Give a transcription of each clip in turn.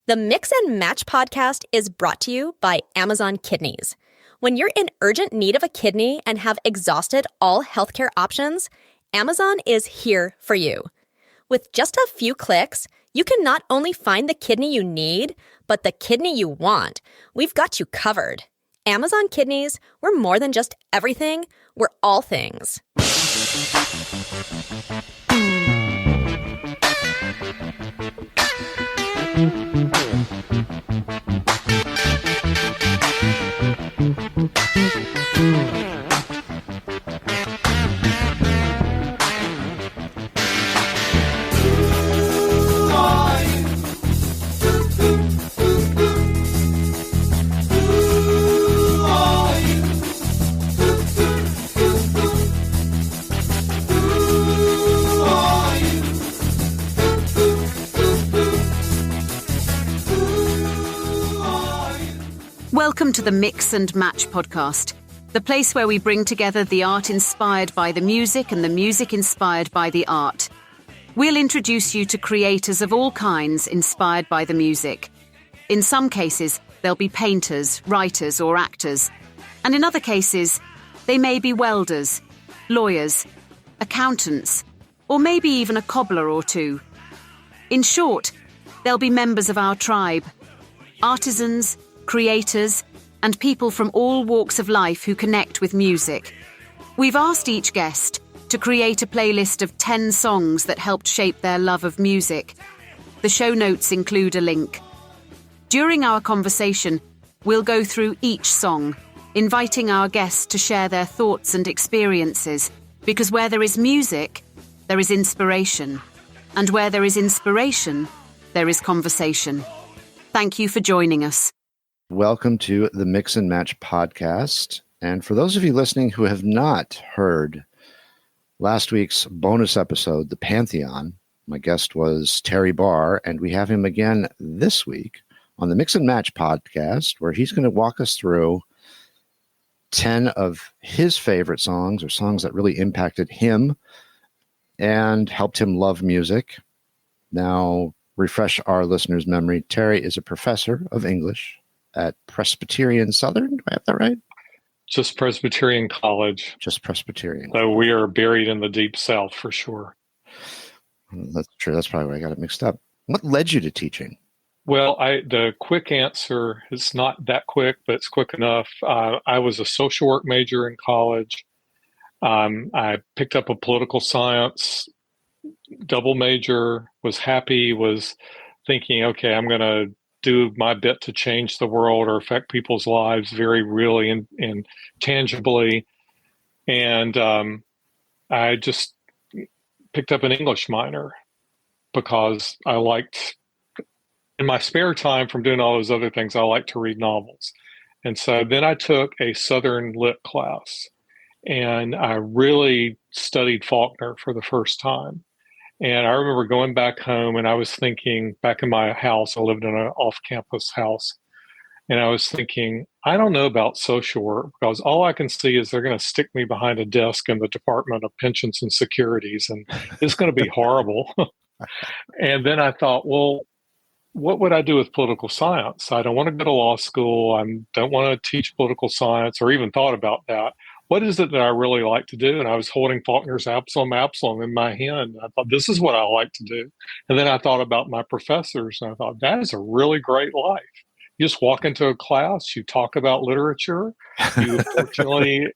The Mix and Match podcast is brought to you by Amazon Kidneys. When you're in urgent need of a kidney and have exhausted all healthcare options, Amazon is here for you. With just a few clicks, you can not only find the kidney you need, but the kidney you want. We've got you covered. Amazon Kidneys, we're more than just everything, we're all things. Welcome to the Mix and Match podcast, the place where we bring together the art inspired by the music and the music inspired by the art. We'll introduce you to creators of all kinds inspired by the music. In some cases, they'll be painters, writers, or actors. And in other cases, they may be welders, lawyers, accountants, or maybe even a cobbler or two. In short, they'll be members of our tribe, artisans, creators, and people from all walks of life who connect with music. We've asked each guest to create a playlist of 10 songs that helped shape their love of music. The show notes include a link. During our conversation, we'll go through each song, inviting our guests to share their thoughts and experiences, because where there is music, there is inspiration. And where there is inspiration, there is conversation. Thank you for joining us. Welcome to the Mix and Match podcast. And for those of you listening who have not heard last week's bonus episode, The Pantheon, my guest was Terry Barr, and we have him again this week on the Mix and Match podcast, where he's going to walk us through 10 of his favorite songs, or songs that really impacted him and helped him love music. Now, refresh our listeners' memory. Terry is a professor of English at Presbyterian Southern. Do I have that right? Just Presbyterian College. Just Presbyterian. So we are buried in the deep South for sure. That's true. That's probably where I got it mixed up. What led you to teaching? Well, the quick answer is not that quick, but it's quick enough. I was a social work major in college. I picked up a political science double major, was happy, was thinking, okay, I'm going to do my bit to change the world or affect people's lives very really and tangibly. And I just picked up an English minor because I liked, in my spare time from doing all those other things, I like to read novels. And so then I took a Southern Lit class and I really studied Faulkner for the first time. And I remember going back home and I was thinking, back in my house, I lived in an off-campus house, and I was thinking, I don't know about social work because all I can see is they're going to stick me behind a desk in the Department of Pensions and Securities, and it's going to be horrible. And then I thought, well, what would I do with political science? I don't want to go to law school. I don't want to teach political science or even thought about that. What is it that I really like to do? And I was holding Faulkner's Absalom in my hand. I thought, this is what I like to do. And then I thought about my professors, and I thought, that is a really great life. You just walk into a class, you talk about literature. You fortunately,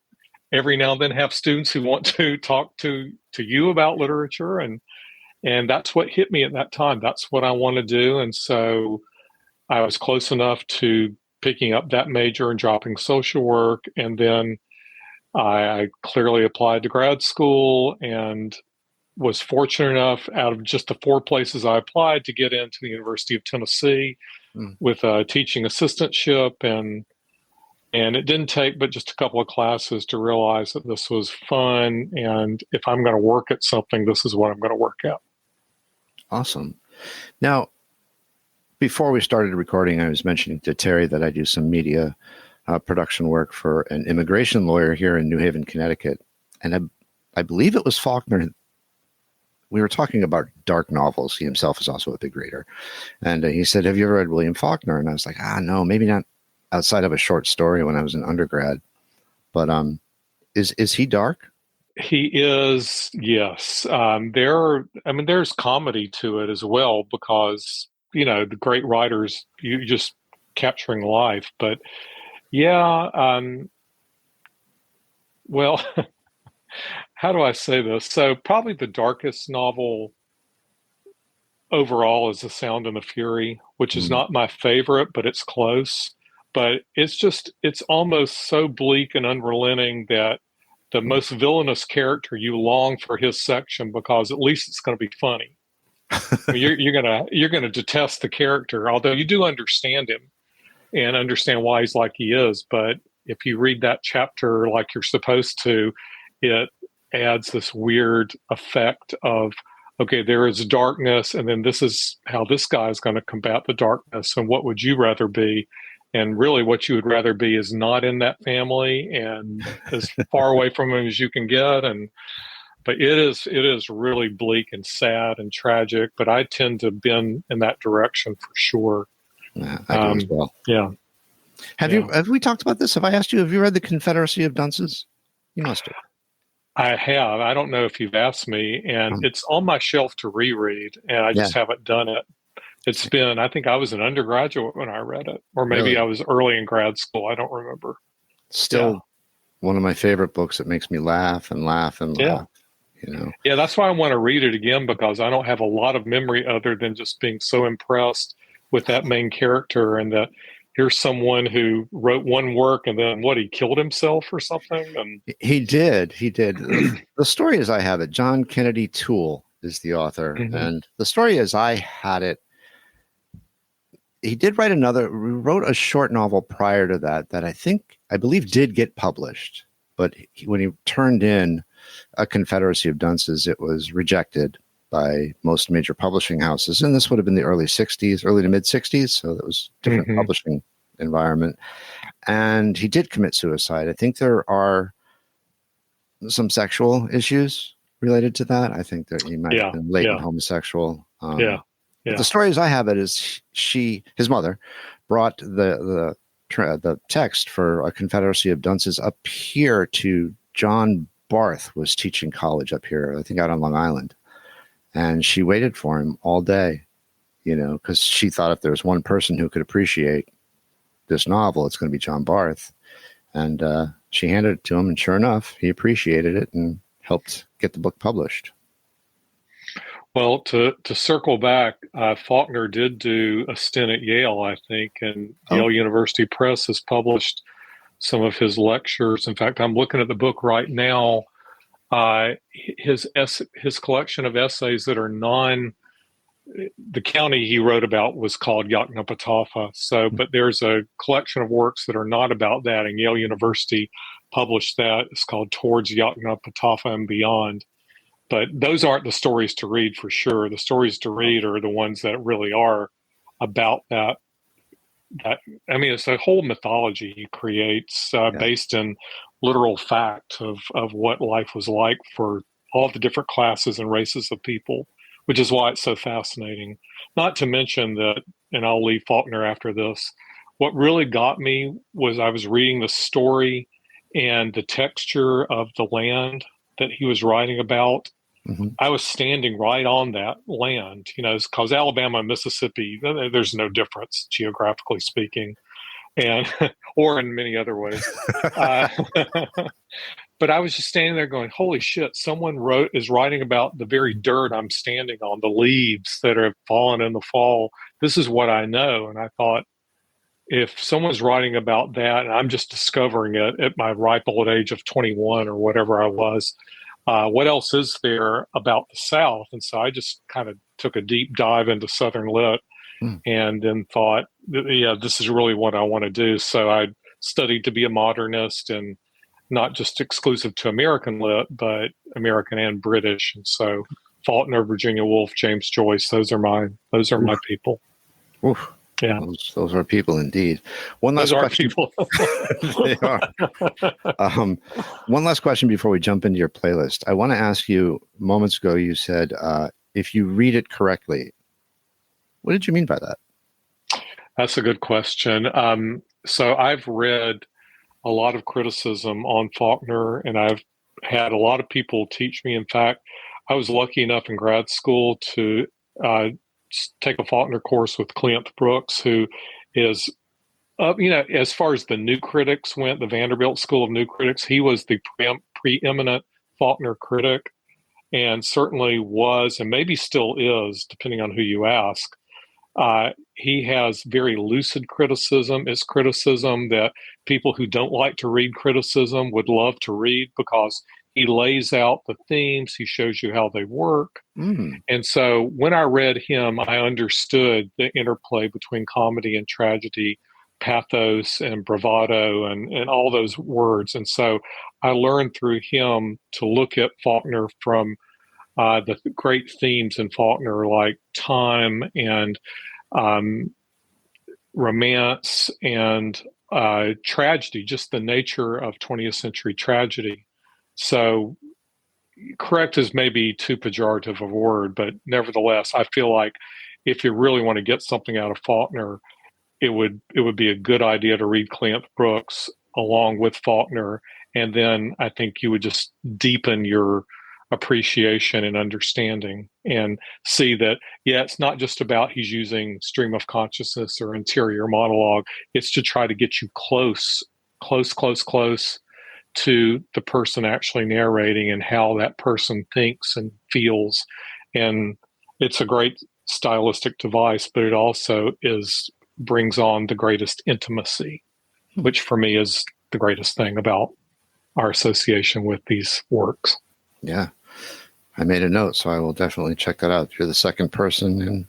every now and then have students who want to talk to you about literature. And that's what hit me at that time. That's what I want to do. And so I was close enough to picking up that major and dropping social work. And then I clearly applied to grad school and was fortunate enough, out of just the 4 places I applied, to get into the University of Tennessee with a teaching assistantship. And it didn't take but just a couple of classes to realize that this was fun. And if I'm going to work at something, this is what I'm going to work at. Awesome. Now, before we started recording, I was mentioning to Terry that I do some media production work for an immigration lawyer here in New Haven, Connecticut. And I believe it was Faulkner we were talking about dark novels. He himself is also a big reader. And he said, have you ever read William Faulkner? And I was like, no, maybe not outside of a short story when I was an undergrad. But is he dark? He is, yes. There's comedy to it as well because, the great writers, you just capturing life. But yeah, well, how do I say this? So probably the darkest novel overall is The Sound and the Fury, which is not my favorite, but it's close. But it's almost so bleak and unrelenting that the most villainous character, you long for his section because at least it's going to be funny. I mean, you're gonna detest the character, although you do understand him and understand why he's like he is. But if you read that chapter like you're supposed to, it adds this weird effect of, okay, there is darkness, and then this is how this guy is going to combat the darkness. And what would you rather be? And really, what you would rather be is not in that family and as far away from him as you can get. But it is really bleak and sad and tragic. But I tend to bend in that direction for sure. Yeah, I do as well. Yeah. Have we talked about this? Have I asked you? Have you read The Confederacy of Dunces? You must have. I have. I don't know if you've asked me, and it's on my shelf to reread, and I just haven't done it. It's been, I think I was an undergraduate when I read it, or maybe Really? I was early in grad school. I don't remember. Still one of my favorite books. It makes me laugh and laugh and laugh. Yeah, that's why I want to read it again, because I don't have a lot of memory other than just being so impressed with that main character, and that here's someone who wrote one work and then he killed himself or something. And he did. The story as I have it, John Kennedy Toole is the author. And the story as I had it, he did wrote a short novel prior to that I believe did get published. But when he turned in A Confederacy of Dunces, it was rejected by most major publishing houses. And this would have been the early to mid 60s. So that was a different publishing environment. And he did commit suicide. I think there are some sexual issues related to that. I think that he might have been latent homosexual. But the story as I have it is his mother brought the text for A Confederacy of Dunces up here to John Barth was teaching college up here, I think out on Long Island. And she waited for him all day, because she thought if there was one person who could appreciate this novel, it's going to be John Barth. And she handed it to him, and sure enough, he appreciated it and helped get the book published. Well, to circle back, Faulkner did do a stint at Yale, I think, and Yale University Press has published some of his lectures. In fact, I'm looking at the book right now. His collection of essays that are the county he wrote about was called Yoknapatawpha. So, but there's a collection of works that are not about that, and Yale University published that. It's called Towards Yoknapatawpha and Beyond. But those aren't the stories to read for sure. The stories to read are the ones that really are about that. It's a whole mythology he creates based in literal fact of what life was like for all the different classes and races of people, which is why it's so fascinating. Not to mention that, and I'll leave Faulkner after this, what really got me was I was reading the story and the texture of the land that he was writing about. I was standing right on that land, because Alabama and Mississippi, there's no difference geographically speaking, and or in many other ways. But I was just standing there going, holy shit, someone is writing about the very dirt I'm standing on, the leaves that have fallen in the fall. This is what I know. And I thought, if someone's writing about that and I'm just discovering it at my ripe old age of 21 or whatever I was, what else is there about the South? And so I just kind of took a deep dive into Southern Lit and then thought, this is really what I want to do. So I studied to be a modernist, and not just exclusive to American Lit, but American and British. And so Faulkner, Virginia Woolf, James Joyce, those are my people. Oof. Yeah. Those are people indeed. One last Those are question. people. They are. One last question before we jump into your playlist. I want to ask you, moments ago, you said, if you read it correctly. What did you mean by that? That's a good question. So I've read a lot of criticism on Faulkner, and I've had a lot of people teach me. In fact, I was lucky enough in grad school to take a Faulkner course with Clint Brooks, who is, as far as the new critics went, the Vanderbilt School of New Critics, he was the preeminent Faulkner critic, and certainly was, and maybe still is, depending on who you ask. He has very lucid criticism. It's criticism that people who don't like to read criticism would love to read, because he lays out the themes, he shows you how they work. And so when I read him, I understood the interplay between comedy and tragedy, pathos and bravado, and all those words. And so I learned through him to look at Faulkner from the great themes in Faulkner, like time and romance and tragedy, just the nature of 20th century tragedy. So correct is maybe too pejorative a word, but nevertheless, I feel like if you really want to get something out of Faulkner, it would be a good idea to read Clint Brooks along with Faulkner, and then I think you would just deepen your appreciation and understanding, and see that, yeah, it's not just about he's using stream of consciousness or interior monologue. It's to try to get you close to the person actually narrating and how that person thinks and feels. And it's a great stylistic device, but it also brings on the greatest intimacy, which for me is the greatest thing about our association with these works. Yeah. I made a note, so I will definitely check that out. You're the second person, and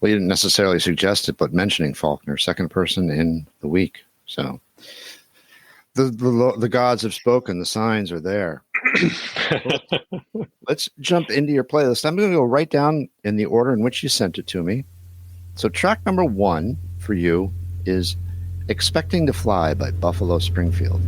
well, you didn't necessarily suggest it, but mentioning Faulkner, second person in the week. So the gods have spoken. The signs are there. Let's jump into your playlist. I'm going to go right down in the order in which you sent it to me. So track number 1 for you is Expecting to Fly by Buffalo Springfield.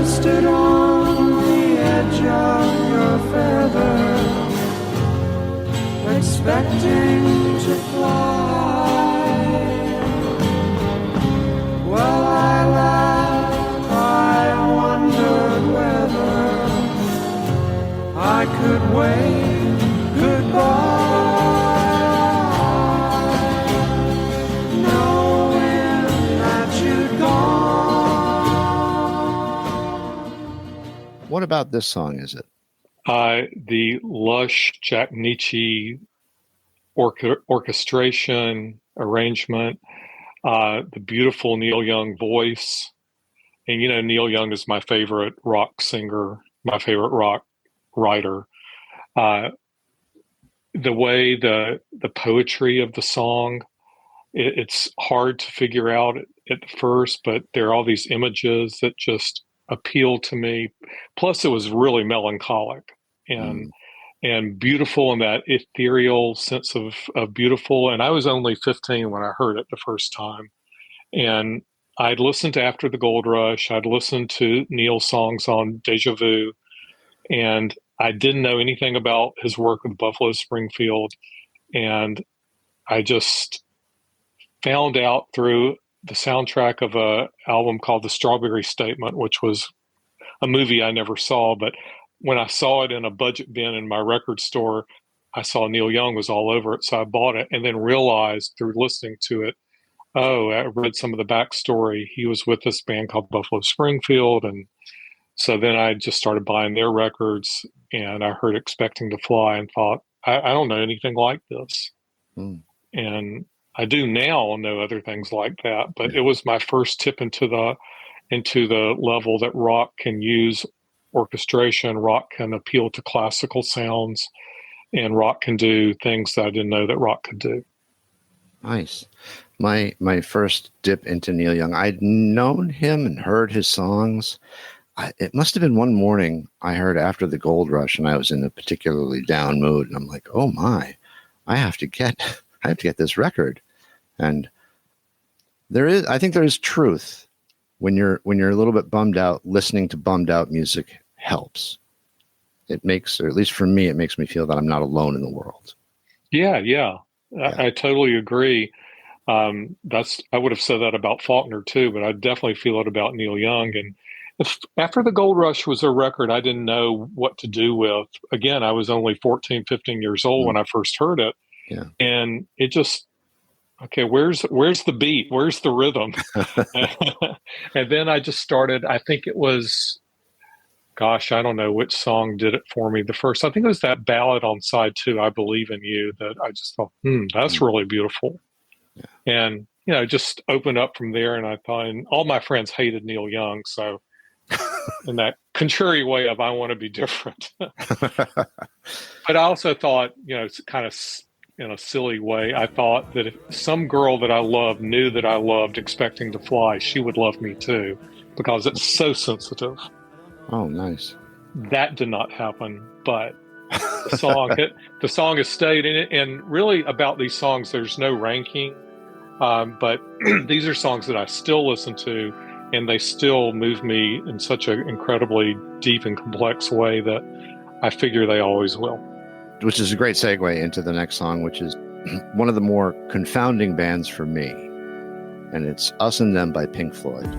Stood on the edge of your feather, expecting to fly. Well, I laughed, I wondered whether I could wave goodbye. What about this song is it? The lush Jack Nietzsche orchestration, arrangement, the beautiful Neil Young voice. And, Neil Young is my favorite rock singer, my favorite rock writer. The way the poetry of the song, it's hard to figure out at first, but there are all these images that just appeal to me. Plus, it was really melancholic and beautiful in that ethereal sense of beautiful. And I was only 15 when I heard it the first time. And I'd listened to After the Gold Rush. I'd listened to Neil's songs on Deja Vu. And I didn't know anything about his work with Buffalo Springfield. And I just found out through the soundtrack of a album called The Strawberry Statement, which was a movie I never saw. But when I saw it in a budget bin in my record store, I saw Neil Young was all over it. So I bought it and then realized through listening to it, Oh, I read some of the backstory. He was with this band called Buffalo Springfield, and so then I just started buying their records, and I heard Expecting to Fly and thought, I don't know anything like this. Mm. And I do now know other things like that, but Yeah. it was my first tip into the level that rock can use orchestration, rock can appeal to classical sounds, and rock can do things that I didn't know that rock could do. Nice. My first dip into Neil Young, I'd known him and heard his songs. It must have been one morning I heard After the Gold Rush, and I was in a particularly down mood, and I'm like, oh my, I have to get this record. And I think there is truth when you're a little bit bummed out. Listening to bummed out music helps. It makes, or at least for me, it makes me feel that I'm not alone in the world. Yeah. Yeah. I totally agree. I would have said that about Faulkner too, but I definitely feel it about Neil Young. And After the Gold Rush was a record I didn't know what to do with. Again, I was only 14, 15 years old when I first heard it. Yeah. And it just, okay, where's the beat? Where's the rhythm? And then I just started, I think it was, gosh, I don't know which song did it for me. I think it was that ballad on side 2, I Believe in You, that I just thought, that's really beautiful. Yeah. And, just opened up from there. And I thought, and all my friends hated Neil Young. So in that contrary way of, I want to be different. But I also thought, it's kind of in a silly way, I thought that if some girl that I loved knew that I loved Expecting to Fly, she would love me too, because it's so sensitive. Oh, nice. That did not happen, but the song has stayed in it. And really about these songs, there's no ranking, but these are songs that I still listen to, and they still move me in such an incredibly deep and complex way that I figure they always will. Which is a great segue into the next song, which is one of the more confounding bands for me, and it's Us and Them by Pink Floyd.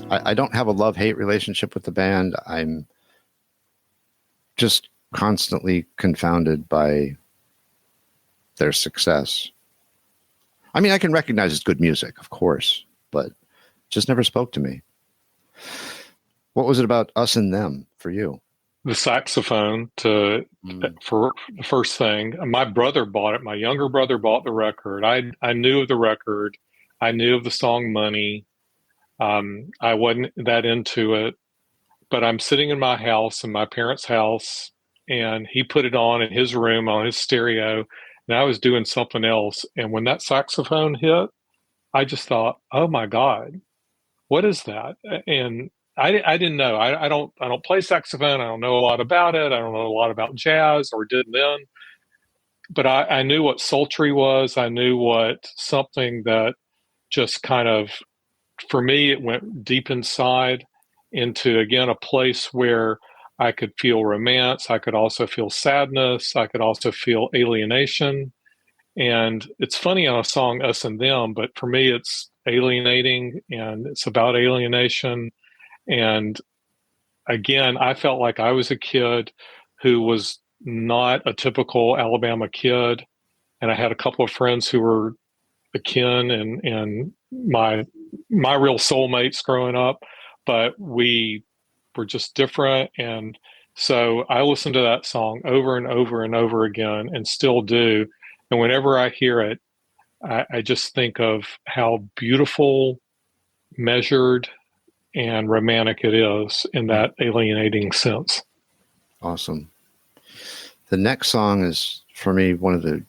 I don't have a love-hate relationship with the band. I'm just constantly confounded by their success. I mean, I can recognize it's good music, of course, but it just never spoke to me. What was it about Us and Them for you? The saxophone for the first thing. My brother bought it. My younger brother bought the record. I knew of the record. I knew of the song Money. I wasn't that into it, but I'm sitting in my house, in my parents' house, and he put it on in his room on his stereo, and I was doing something else. And when that saxophone hit, I just thought, oh my God, what is that? And I didn't know. I don't play saxophone. I don't know a lot about it. I don't know a lot about jazz, or did then. But I knew what sultry was. I knew what something that just kind of, for me, it went deep inside into, again, a place where I could feel romance. I could also feel sadness. I could also feel alienation. And it's funny on a song, Us and Them, but for me, it's alienating, and it's about alienation. And again, I felt like I was a kid who was not a typical Alabama kid. And I had a couple of friends who were akin and my real soulmates growing up, but we were just different. And so I listened to that song over and over and over again and still do. And whenever I hear it, I just think of how beautiful, measured, and romantic it is in that alienating sense. Awesome. The next song is, for me, one of the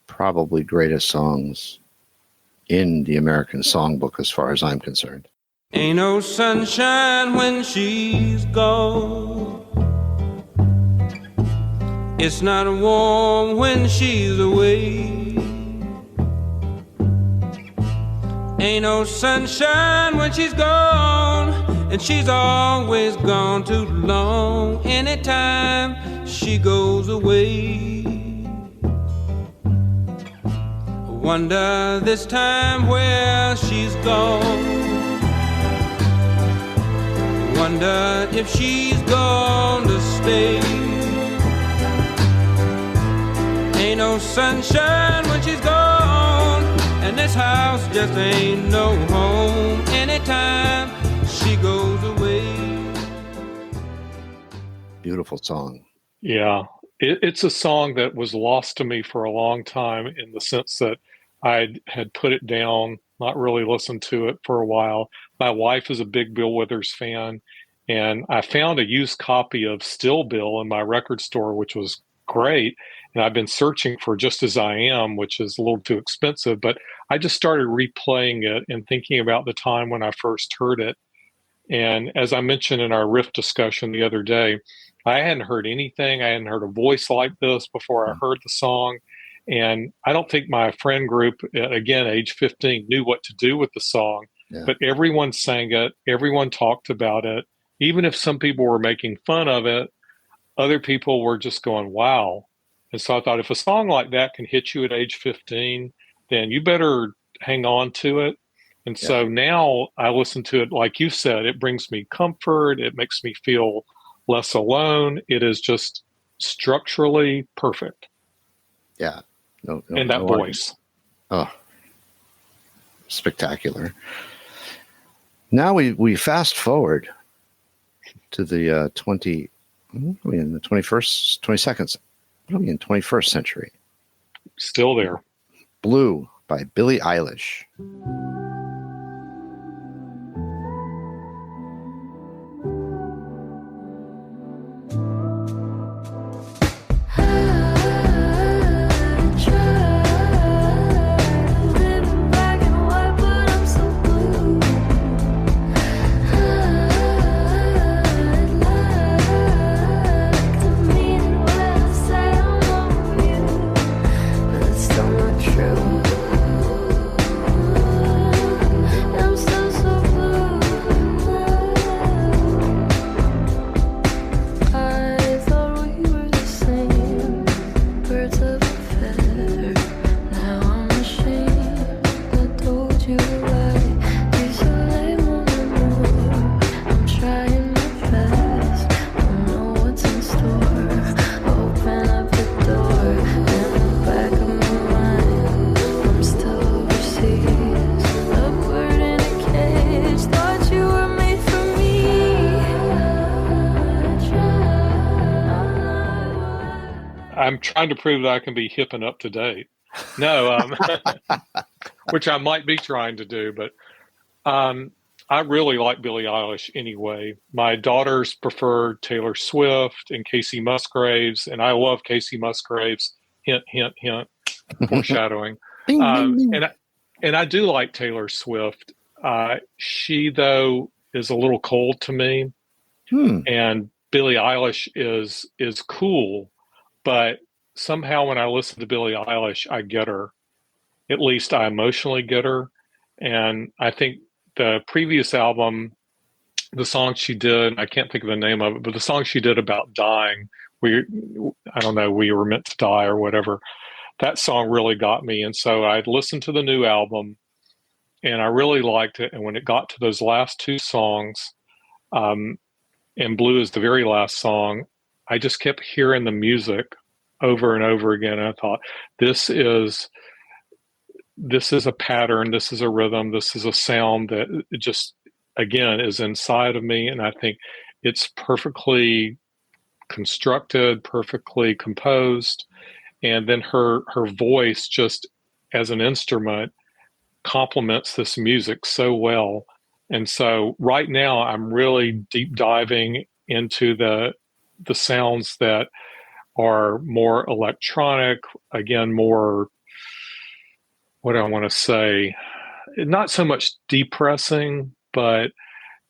probably greatest songs in the American songbook as far as I'm concerned. Ain't no sunshine when she's gone. It's not warm when she's away. Ain't no sunshine when she's gone, and she's always gone too long. Anytime she goes away, wonder this time where she's gone. Wonder if she's gonna stay. Ain't no sunshine when she's gone, and this house just ain't no home. Anytime she goes away. Beautiful song. Yeah, it's a song that was lost to me for a long time, in the sense that I had put it down, not really listened to it for a while. My wife is a big Bill Withers fan, and I found a used copy of Still Bill in my record store, which was great. And I've been searching for Just As I Am, which is a little too expensive, but I just started replaying it and thinking about the time when I first heard it. And as I mentioned in our riff discussion the other day, I hadn't heard anything. I hadn't heard a voice like this before I heard the song. And I don't think my friend group, again, age 15, knew what to do with the song, but everyone sang it. Everyone talked about it. Even if some people were making fun of it, other people were just going, wow. And so I thought, if a song like that can hit you at age 15, then you better hang on to it. And so now I listen to it, like you said, it brings me comfort. It makes me feel less alone. It is just structurally perfect. Yeah. No, and that voice. Oh, spectacular. Now we fast forward to the the 21st, 22nd, what are we in 21st century? Still there. Blue by Billie Eilish. I'm trying to prove that I can be hip and up to date. No, which I might be trying to do, but I really like Billie Eilish anyway. My daughters prefer Taylor Swift and Casey Musgraves, and I love Casey Musgraves. Hint, hint, hint, foreshadowing. And I do like Taylor Swift. She, though, is a little cold to me, and Billie Eilish is cool. But somehow when I listen to Billie Eilish, I get her. At least I emotionally get her. And I think the previous album, the song she did, I can't think of the name of it, but the song she did about dying, we were meant to die or whatever, that song really got me. And so I listened to the new album and I really liked it. And when it got to those last two songs, and Blue is the very last song, I just kept hearing the music over and over again. And I thought, this is a pattern, this is a rhythm, this is a sound that just, again, is inside of me. And I think it's perfectly constructed, perfectly composed. And then her voice, just as an instrument, complements this music so well. And so right now I'm really deep diving into the sounds that are more electronic, again, more, what do I want to say, not so much depressing, but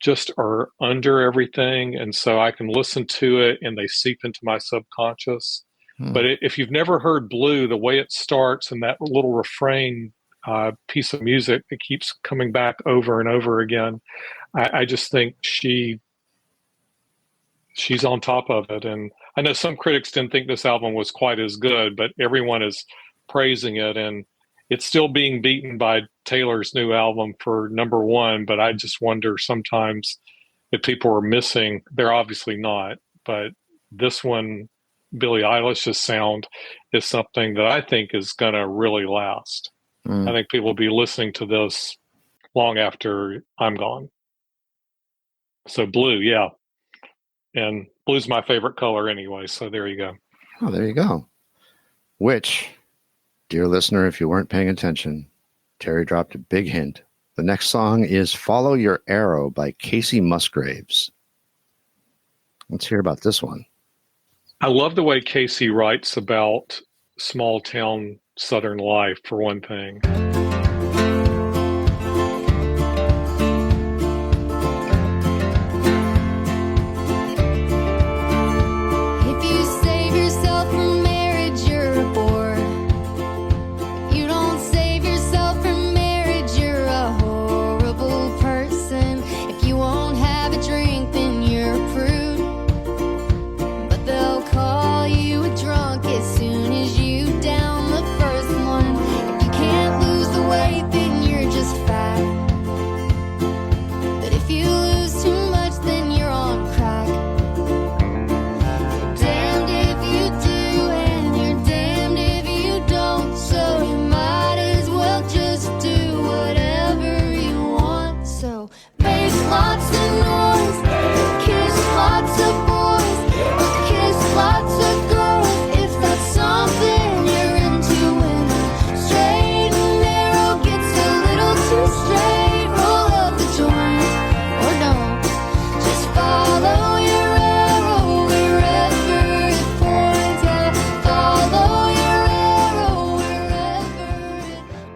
just are under everything. And so I can listen to it and they seep into my subconscious. But if you've never heard Blue, the way it starts and that little refrain piece of music that keeps coming back over and over again, I just think she's on top of it. And I know some critics didn't think this album was quite as good, but everyone is praising it. And it's still being beaten by Taylor's new album for number one. But I just wonder sometimes if people are missing, they're obviously not. But this one, Billie Eilish's sound, is something that I think is going to really last. I think people will be listening to this long after I'm gone. So Blue, yeah. And blue's my favorite color anyway, so there you go. Oh, there you go. Which, dear listener, if you weren't paying attention, Terry dropped a big hint. The next song is Follow Your Arrow by Casey Musgraves. Let's hear about this one. I love the way Casey writes about small town Southern life, for one thing.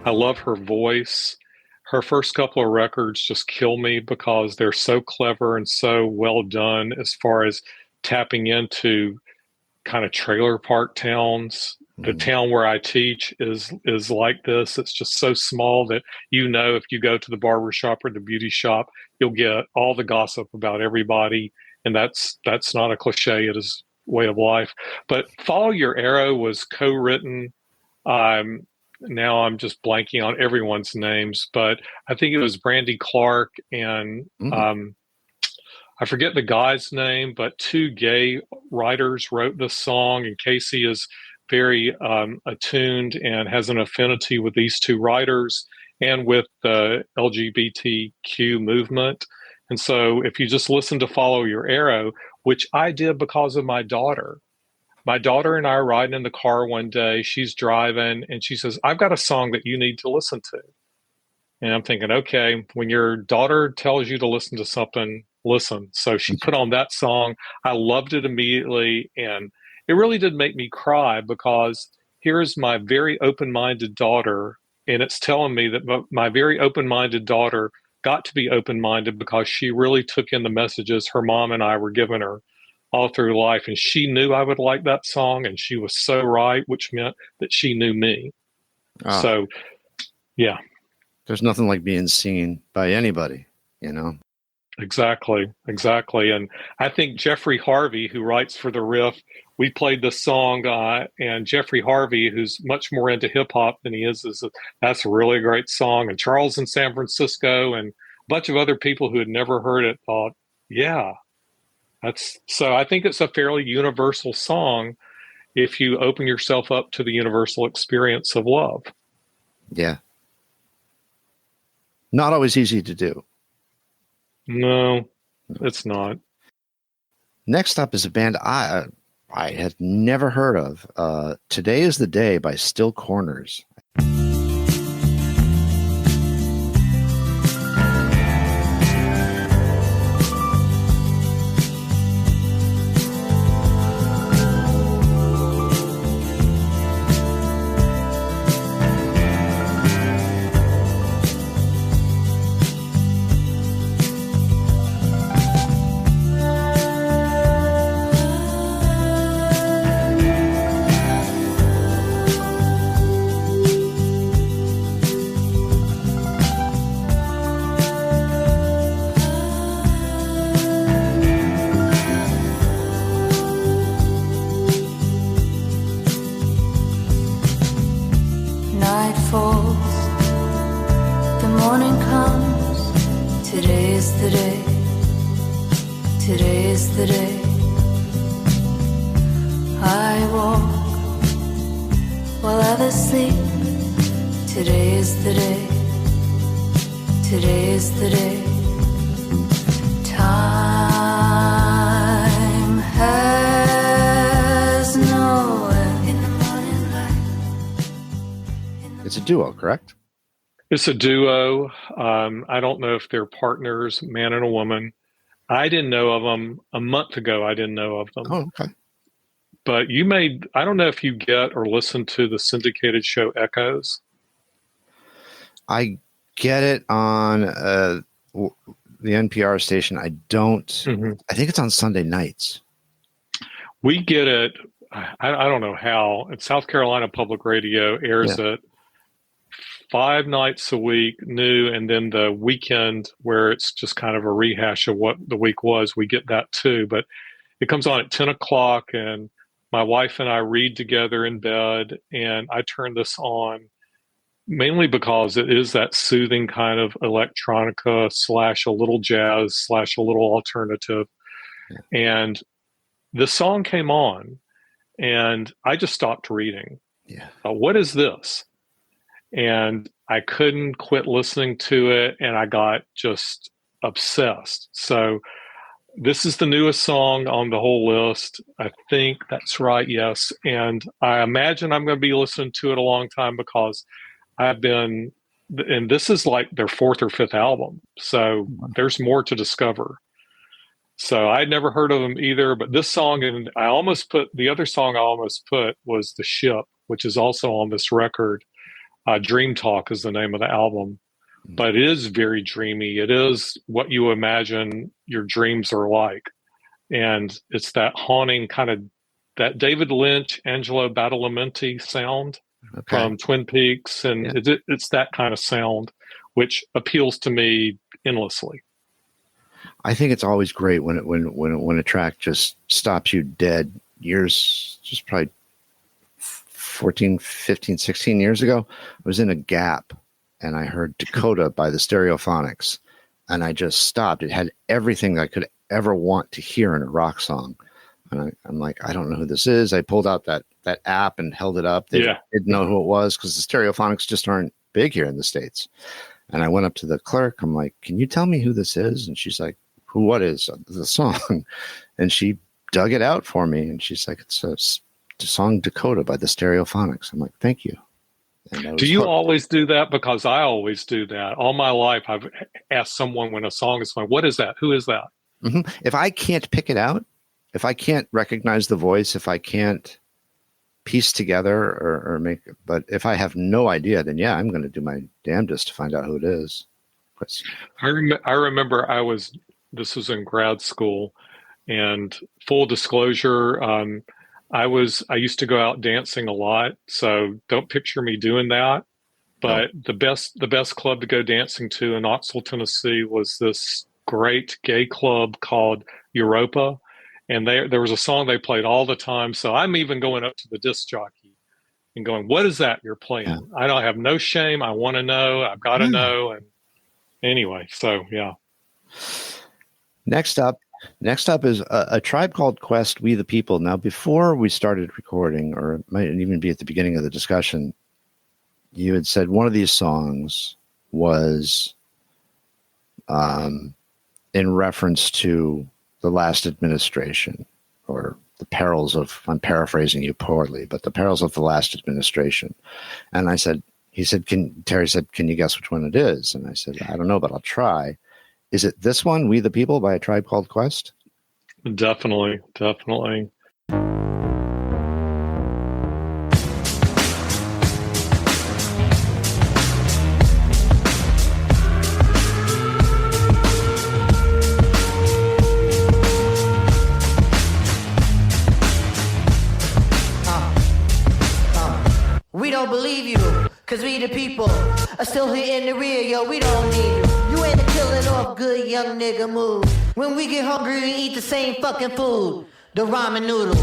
I love her voice. Her first couple of records just kill me because they're so clever and so well done as far as tapping into kind of trailer park towns. The town where I teach is like this. It's just so small that, if you go to the barber shop or the beauty shop, you'll get all the gossip about everybody. And that's not a cliche. It is way of life. But Follow Your Arrow was co-written. Now I'm just blanking on everyone's names, but I think it was Brandy Clark and I forget the guy's name, but two gay writers wrote this song, and Casey is very attuned and has an affinity with these two writers and with the LGBTQ movement. And so if you just listen to Follow Your Arrow, which I did because of my daughter and I are riding in the car one day, she's driving and she says, I've got a song that you need to listen to. And I'm thinking, okay, when your daughter tells you to listen to something, listen. So she put on that song. I loved it immediately. And it really did make me cry because here's my very open-minded daughter. And it's telling me that my very open-minded daughter got to be open-minded because she really took in the messages her mom and I were giving her all through life. And she knew I would like that song. And she was so right, which meant that she knew me. So, yeah. There's nothing like being seen by anybody, Exactly. And I think Jeffrey Harvey, who writes for The Riff, we played this song, and Jeffrey Harvey, who's much more into hip hop than he is that's a really great song. And Charles in San Francisco and a bunch of other people who had never heard it thought, yeah, So I think it's a fairly universal song if you open yourself up to the universal experience of love. Yeah. Not always easy to do. No, it's not. Next up is a band I had never heard of. Today is the Day by Still Corners. It's a duo, correct? It's a duo. I don't know if they're partners, man and a woman. I didn't know of them a month ago. I didn't know of them. Oh, okay. But I don't know if you get or listen to the syndicated show Echoes. I get it on the NPR station. I don't. Mm-hmm. I think it's on Sunday nights. We get it. I don't know how. South Carolina Public Radio airs it 5 nights a week, new, and then the weekend where it's just kind of a rehash of what the week was, we get that too. But it comes on at 10 o'clock, and my wife and I read together in bed, and I turn this on mainly because it is that soothing kind of electronica / a little jazz / a little alternative. Yeah. And the song came on, and I just stopped reading. Yeah. What is this? And I couldn't quit listening to it, and I got just obsessed. So this is the newest song on the whole list. I think that's right, yes. And I imagine I'm going to be listening to it a long time because and this is like their 4th or 5th album. So there's more to discover. So I'd never heard of them either, but this song, and the other song I almost put was The Ship, which is also on this record. Dream Talk is the name of the album, but it is very dreamy. It is what you imagine your dreams are like. And it's that haunting kind of that David Lynch, Angelo Badalamenti sound from Twin Peaks. And it's that kind of sound, which appeals to me endlessly. I think it's always great when a track just stops you dead years, just probably 14, 15, 16 years ago. I was in a Gap and I heard Dakota by the Stereophonics, and I just stopped. It had everything I could ever want to hear in a rock song. And I'm like, I don't know who this is. I pulled out that app and held it up. They didn't know who it was because the Stereophonics just aren't big here in the States. And I went up to the clerk. I'm like, can you tell me who this is? And she's like, what is the song? And she dug it out for me. And she's like, it's a song Dakota by the Stereophonics. I'm like, thank you. Do you always do that? Because I always do that. All my life, I've asked someone when a song is playing, what is that? Who is that? Mm-hmm. If I can't pick it out, if I can't recognize the voice, if I can't piece together or make, but if I have no idea, then I'm going to do my damnedest to find out who it is. I remember this was in grad school, and full disclosure, I used to go out dancing a lot, so don't picture me doing that. But the best club to go dancing to in Knoxville, Tennessee was this great gay club called Europa. And there was a song they played all the time. So I'm even going up to the disc jockey and going, what is that you're playing? Yeah. I don't have no shame. I want to know. I've got to know. And anyway, so yeah. Next up, Next up is a Tribe Called Quest, We the People. Now, before we started recording, or it might even be at the beginning of the discussion, you had said one of these songs was in reference to the last administration, or the perils of, I'm paraphrasing you poorly, but the perils of the last administration. And I said, Terry said, can you guess which one it is? And I said, I don't know, but I'll try. Is it this one, We the People by A Tribe Called Quest? Definitely. We don't believe you, cause we the people are still here in the rear, yo, we don't need you. You ain't a killing off good young nigga move. When we get hungry, we eat the same fucking food, the ramen noodle.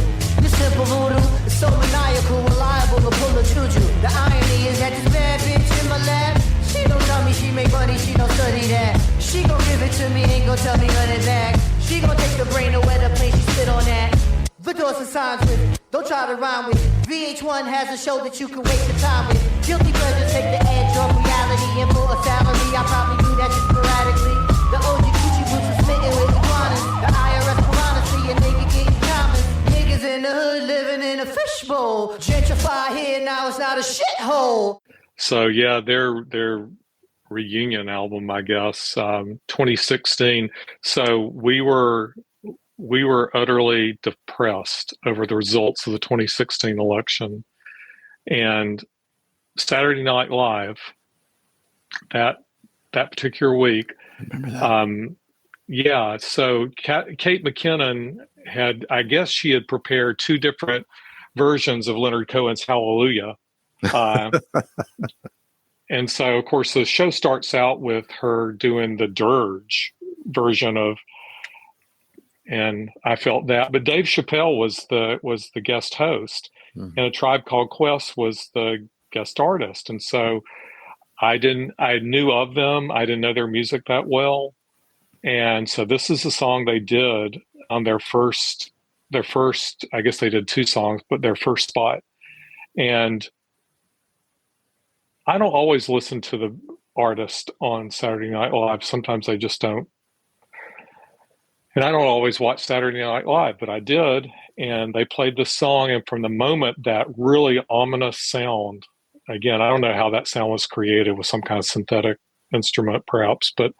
This simple voodoo is so maniacal, reliable to pull a choo-choo. The irony is that this bad bitch in my lap, she don't tell me she make money, she don't study that. She gon' give it to me, ain't gon' tell me run it back. She gon' take the brain away the plane, she spit on that. The doors and signs with, don't try to rhyme with. VH1 has a show that you can waste your time with. Guilty pleasures take the edge off reality, and for a salary, I probably do that just sporadically. The OG Gucci boots are smitten with iguanas. The IRS piranha see a nigga getting common. Niggas in the hood living in a fishbowl. Gentrify here, now it's not a shithole. So yeah, their reunion album, I guess, 2016. So we were utterly depressed over the results of the 2016 election. And Saturday Night Live, that particular week, Remember that? so Kate McKinnon I guess she had prepared two different versions of Leonard Cohen's Hallelujah. And so, of course, the show starts out with her doing the dirge version of, and I felt that. But Dave Chappelle was the guest host, and A Tribe Called Quest was the guest artist. And so I knew of them. I didn't know their music that well. And so this is a song they did on their first, I guess they did two songs, but their first spot. And I don't always listen to the artist on Saturday Night Live. Sometimes I just don't. And I don't always watch Saturday Night Live, but I did. And they played this song. And from the moment that really ominous sound, again, I don't know how that sound was created with some kind of synthetic instrument, perhaps. But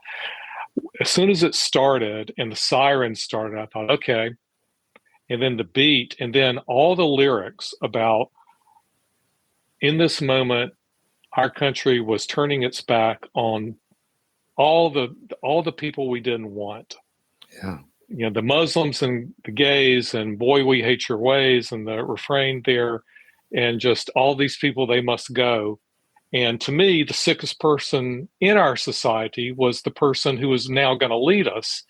as soon as it started and the sirens started, I thought, okay. And then the beat, and then all the lyrics about, in this moment, our country was turning its back on all the people we didn't want. Yeah. You know, the Muslims and the gays, and boy, we hate your ways, and the refrain there, and just all these people, they must go. And to me, the sickest person in our society was the person who was now going to lead us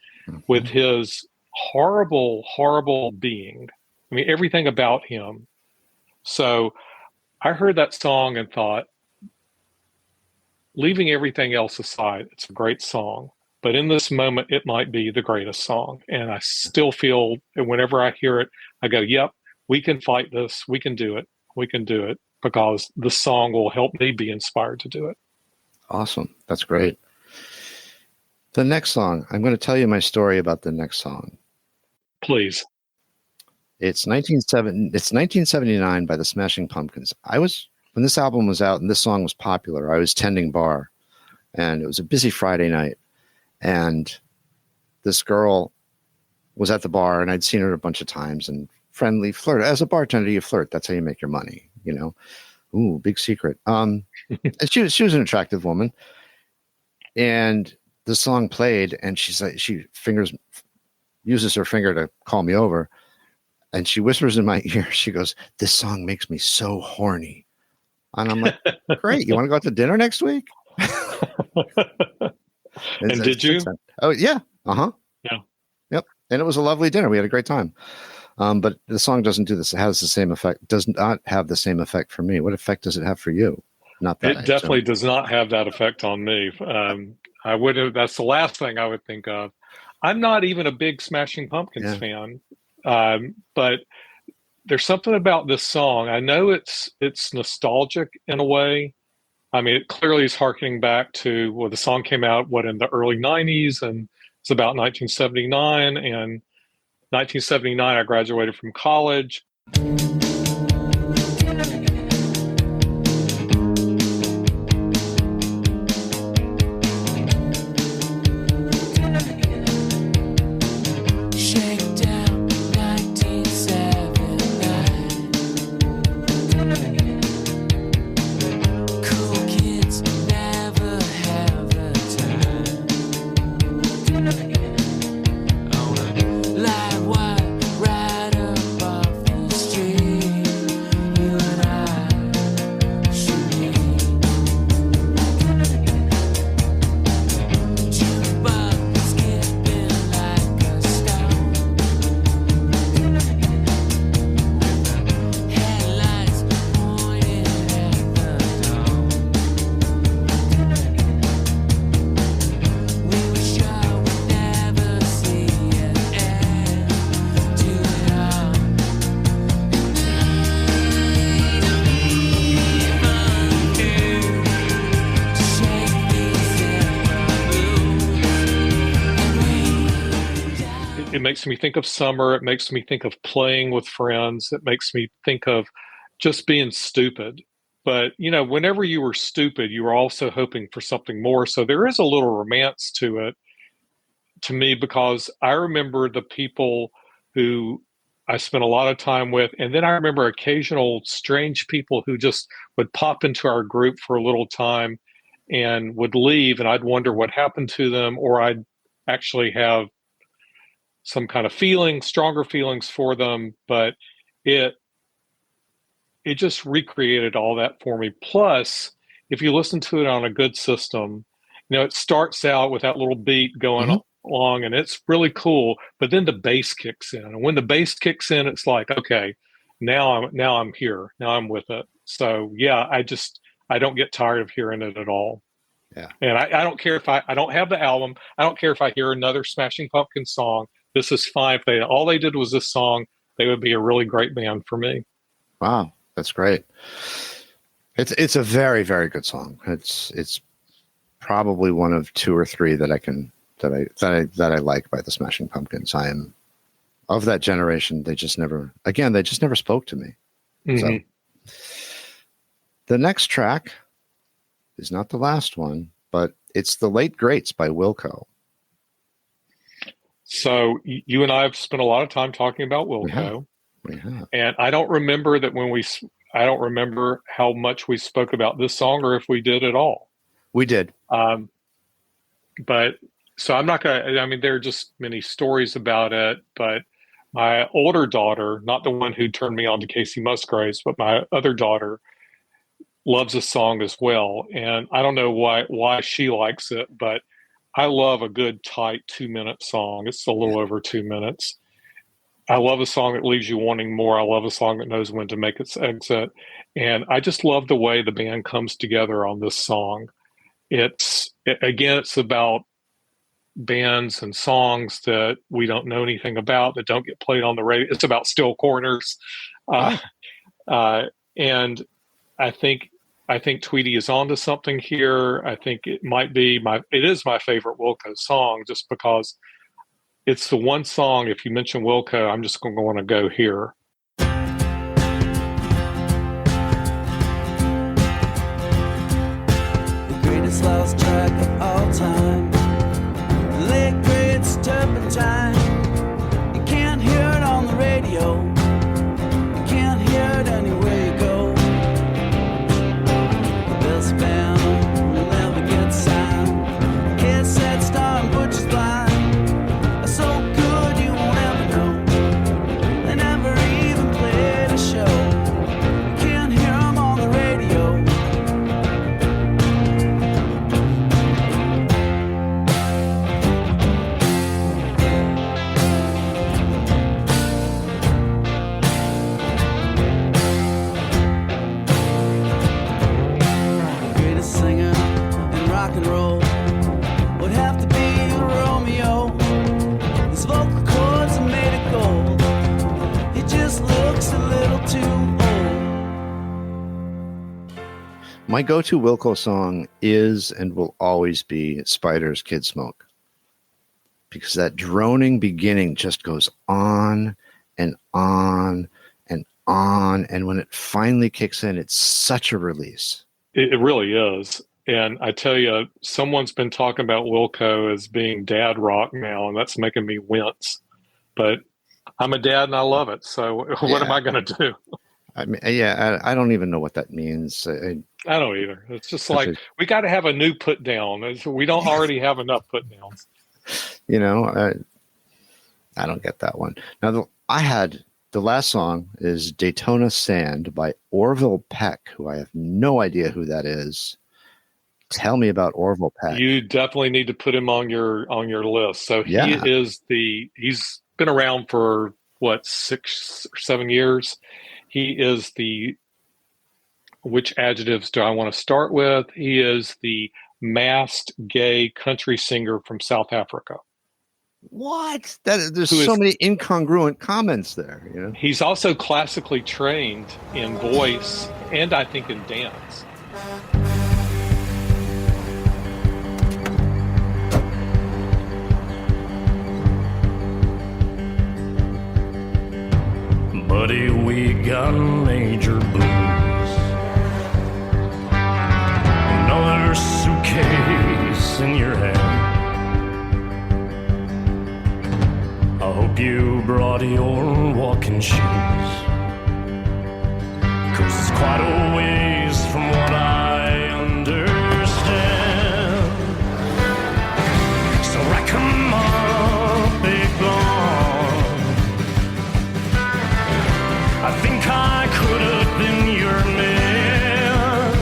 with his horrible, horrible being. I mean, everything about him. So I heard that song and thought, leaving everything else aside, it's a great song. But in this moment, it might be the greatest song. And I still feel, and whenever I hear it, I go, yep, we can fight this. We can do it. We can do it, because the song will help me be inspired to do it. Awesome. That's great. The next song, I'm going to tell you my story about the next song. Please. It's 1979 by the Smashing Pumpkins. When this album was out and this song was popular, I was tending bar, and it was a busy Friday night. And this girl was at the bar, and I'd seen her a bunch of times, and friendly flirt. As a bartender, you flirt. That's how you make your money, you know? Ooh, big secret. And she was an attractive woman. And the song played, and she's like, she uses her finger to call me over. And she whispers in my ear, she goes, "This song makes me so horny." And I'm like, great. You want to go out to dinner next week? And did you? Oh, yeah. Uh-huh. Yeah. Yep. And it was a lovely dinner. We had a great time. But the song doesn't do this. It has the same effect. Does not have the same effect for me. What effect does it have for you? Not that. It definitely does not have that effect on me. That's the last thing I would think of. I'm not even a big Smashing Pumpkins fan, but there's something about this song. I know it's nostalgic in a way. I mean, it clearly is harkening back to, well, the song came out, in the early 90s, and it's about 1979. And 1979, I graduated from college. It makes me think of summer. It makes me think of playing with friends. It makes me think of just being stupid. But, whenever you were stupid, you were also hoping for something more. So there is a little romance to it, to me, because I remember the people who I spent a lot of time with. And then I remember occasional strange people who just would pop into our group for a little time and would leave. And I'd wonder what happened to them, or I'd actually have some kind of stronger feelings for them, but it just recreated all that for me. Plus, if you listen to it on a good system, it starts out with that little beat going along, and it's really cool. But then the bass kicks in, and when the bass kicks in, it's like, okay, now I'm here, now I'm with it. So yeah, I don't get tired of hearing it at all. Yeah, and I don't care if I don't have the album. I don't care if I hear another Smashing Pumpkins song. This is fine. If all they did was this song, they would be a really great band for me. Wow, that's great. It's a very, very good song. It's probably one of two or three that I like by the Smashing Pumpkins. I am of that generation. They just never spoke to me. So the next track is not the last one, but it's The Late Greats by Wilco. So you and I have spent a lot of time talking about Wilco. We have. And I don't remember I don't remember how much we spoke about this song, or if we did at all. We did. But so I'm not going to, there are just many stories about it, but my older daughter, not the one who turned me on to Casey Musgraves, but my other daughter loves this song as well. And I don't know why she likes it, but I love a good, tight 2-minute song. It's a little over 2 minutes. I love a song that leaves you wanting more. I love a song that knows when to make its exit. And I just love the way the band comes together on this song. It's about bands and songs that we don't know anything about, that don't get played on the radio. It's about Still Corners. And I think Tweety is onto something here. I think it is my favorite Wilco song, just because it's the one song, if you mention Wilco, I'm just going to want to go here. The greatest lost track of all time. The late greats turpentine. You can't hear it on the radio. You can't hear it anywhere you go. The best band will never get signed. Cassette star and Butcher's Blind. So good you won't ever know. They never even played a show. You can't hear them on the radio. too old. My go-to Wilco song is and will always be Spider's Kid Smoke, because that droning beginning just goes on and on and on, and when it finally kicks in, it's such a release. It really is. And I tell you, someone's been talking about Wilco as being dad rock now, and that's making me wince. But I'm a dad and I love it. So what am I going to do? I mean, yeah, I don't even know what that means. I don't either. It's just like, we got to have a new put down. We don't already have enough put downs. You know, I don't get that one. Now, the last song is Daytona Sand by Orville Peck, who I have no idea who that is. Tell me about Orville Peck. You definitely need to put him on your list. So he's been around for what, 6 or 7 years. He is which adjectives do I want to start with? He is the masked gay country singer from South Africa. What? There's so many incongruent comments there. You know? He's also classically trained in voice and I think in dance. Buddy, we got major blues. Another suitcase in your hand. I hope you brought your walking shoes, 'cause it's quite a ways from what I understand. So rack 'em up, big blonde. I think I could have been your man.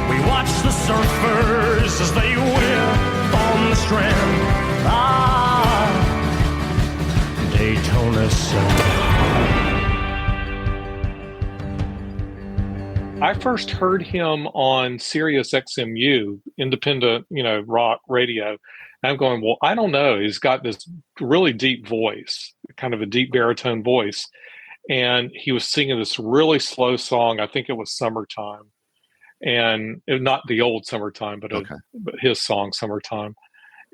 We watch the surfers as they whip on the strand. Daytona Sand. I first heard him on Sirius XMU, independent, rock radio. And I'm going, well, I don't know. He's got this really deep voice, kind of a deep baritone voice. And he was singing this really slow song. I think it was Summertime. And not the old Summertime, but his song, Summertime.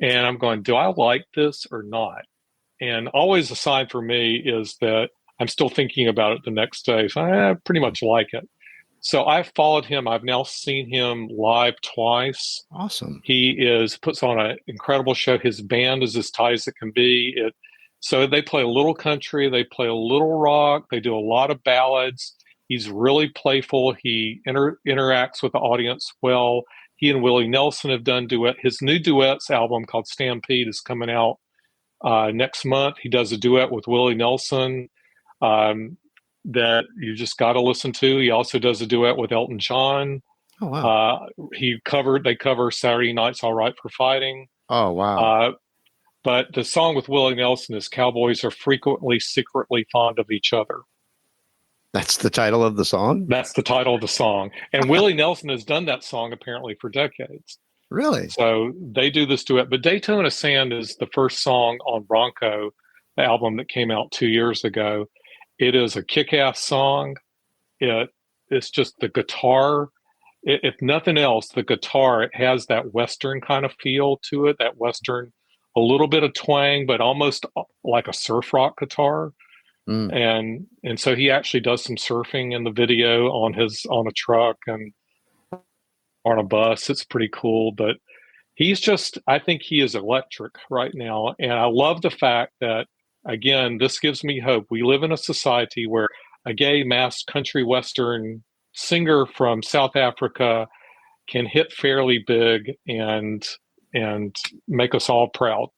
And I'm going, do I like this or not? And always a sign for me is that I'm still thinking about it the next day. So I pretty much like it. So I've followed him. I've now seen him live twice. Awesome. He puts on an incredible show. His band is as tight as it can be. So they play a little country. They play a little rock. They do a lot of ballads. He's really playful. He interacts with the audience well. He and Willie Nelson have done duet. His new duets album called Stampede is coming out next month. He does a duet with Willie Nelson that you just got to listen to. He also does a duet with Elton John. Oh, wow. They cover Saturday Night's All Right for Fighting. Oh, wow. But the song with Willie Nelson is Cowboys Are Frequently Secretly Fond of Each Other. That's the title of the song? That's the title of the song. And Willie Nelson has done that song apparently for decades. Really? So they do this duet. But Daytona Sand is the first song on Bronco, the album that came out 2 years ago. It is a kick-ass song. It's just the guitar. If nothing else, the guitar, it has that Western kind of feel to it, that Western, a little bit of twang, but almost like a surf rock guitar. And so he actually does some surfing in the video on a truck and on a bus. It's pretty cool, but I think he is electric right now. And I love the fact that, again, this gives me hope. We live in a society where a gay masked country Western singer from South Africa can hit fairly big and make us all proud.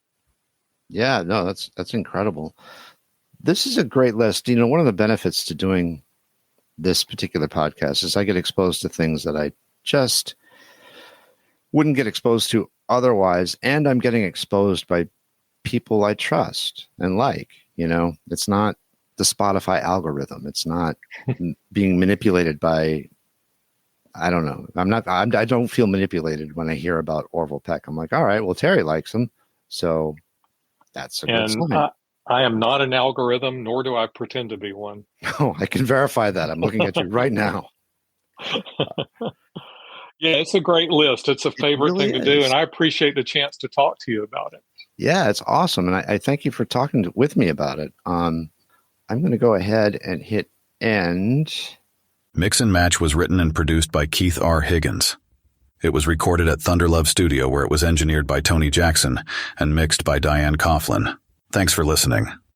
Yeah, no, that's incredible. This is a great list. One of the benefits to doing this particular podcast is I get exposed to things that I just wouldn't get exposed to otherwise. And I'm getting exposed by people I trust and like. It's not the Spotify algorithm. It's not being manipulated by, I don't know. I don't feel manipulated when I hear about Orville Peck. I'm like, all right, well, Terry likes him. So that's a good sign. I am not an algorithm, nor do I pretend to be one. Oh, I can verify that. I'm looking at you right now. Yeah, it's a great list. It's a favorite really thing to do, is. and I appreciate the chance to talk to you about it. Yeah, it's awesome. And I thank you for talking with me about it. I'm going to go ahead and hit end. Mix and Match was written and produced by Keith R. Higgins. It was recorded at Thunder Love Studio, where it was engineered by Tony Jackson and mixed by Diane Coughlin. Thanks for listening.